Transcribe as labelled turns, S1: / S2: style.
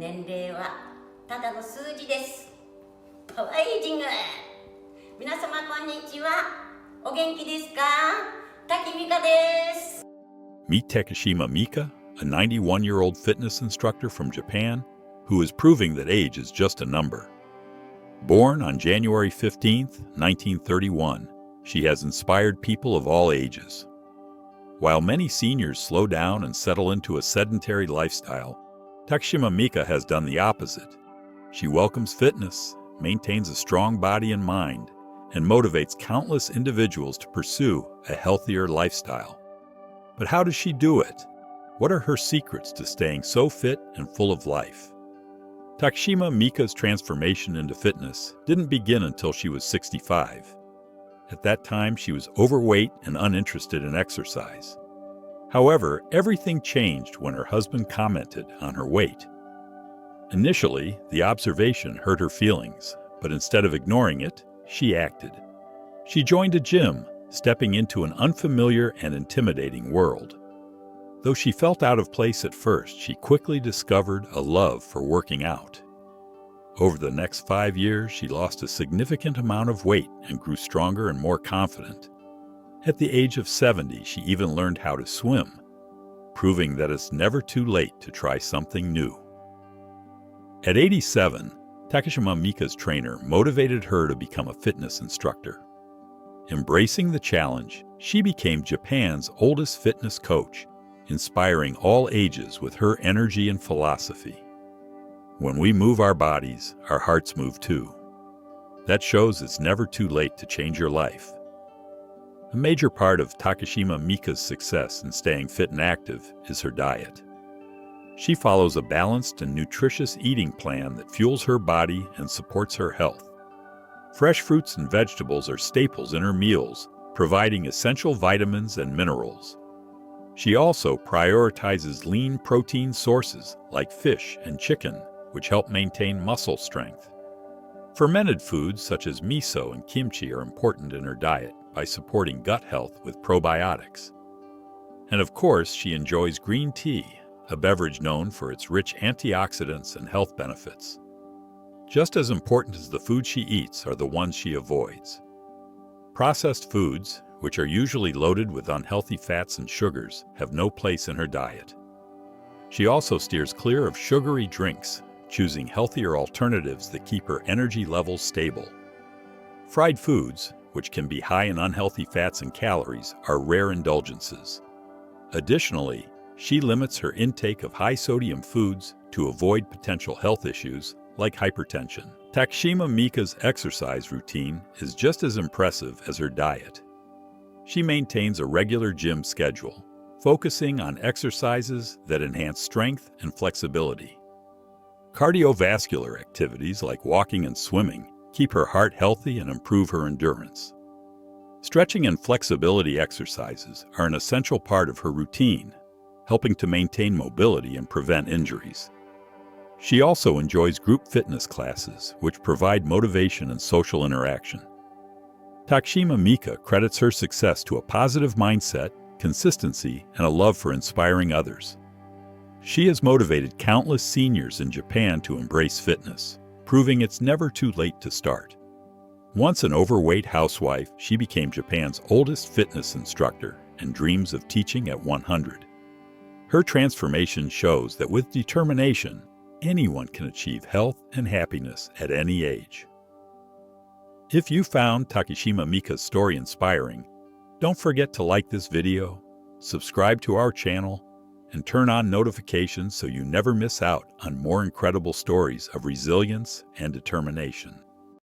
S1: 年齢はただの数字です。パワーエイジング。皆様こんにちは。お元気ですか？滝美香です。
S2: Meet Takishima Mika, a 91-year-old fitness instructor from Japan who is proving that age is just a number. Born on January 15, 1931, she has inspired people of all ages. While many seniors slow down and settle into a sedentary lifestyle, Takishima Mika has done the opposite. She welcomes fitness, maintains a strong body and mind, and motivates countless individuals to pursue a healthier lifestyle. But how does she do it? What are her secrets to staying so fit and full of life? Takishima Mika's transformation into fitness didn't begin until she was 65. At that time, she was overweight and uninterested in exercise. However, everything changed when her husband commented on her weight. Initially, the observation hurt her feelings, but instead of ignoring it, she acted. She joined a gym, stepping into an unfamiliar and intimidating world. Though she felt out of place at first, she quickly discovered a love for working out. Over the next 5 years, she lost a significant amount of weight and grew stronger and more confident. At the age of 70, she even learned how to swim, proving that it's never too late to try something new. At 87, Takishima Mika's trainer motivated her to become a fitness instructor. Embracing the challenge, she became Japan's oldest fitness coach, inspiring all ages with her energy and philosophy. When we move our bodies, our hearts move too. That shows it's never too late to change your life. A major part of Takishima Mika's success in staying fit and active is her diet. She follows a balanced and nutritious eating plan that fuels her body and supports her health. Fresh fruits and vegetables are staples in her meals, providing essential vitamins and minerals. She also prioritizes lean protein sources like fish and chicken, which help maintain muscle strength. Fermented foods such as miso and kimchi are important in her diet by supporting gut health with probiotics. And of course, she enjoys green tea, a beverage known for its rich antioxidants and health benefits. Just as important as the food she eats are the ones she avoids. Processed foods, which are usually loaded with unhealthy fats and sugars, have no place in her diet. She also steers clear of sugary drinks, choosing healthier alternatives that keep her energy levels stable. Fried foods, which can be high in unhealthy fats and calories, are rare indulgences. Additionally, she limits her intake of high-sodium foods to avoid potential health issues like hypertension. Takishima Mika's exercise routine is just as impressive as her diet. She maintains a regular gym schedule, focusing on exercises that enhance strength and flexibility. Cardiovascular activities like walking and swimming keep her heart healthy and improve her endurance. Stretching and flexibility exercises are an essential part of her routine, helping to maintain mobility and prevent injuries. She also enjoys group fitness classes, which provide motivation and social interaction. Takishima Mika credits her success to a positive mindset, consistency, and a love for inspiring others. She has motivated countless seniors in Japan to embrace fitness, proving it's never too late to start. Once an overweight housewife, she became Japan's oldest fitness instructor and dreams of teaching at 100. Her transformation shows that with determination, anyone can achieve health and happiness at any age. If you found Takishima Mika's story inspiring, don't forget to like this video, subscribe to our channel, and turn on notifications so you never miss out on more incredible stories of resilience and determination.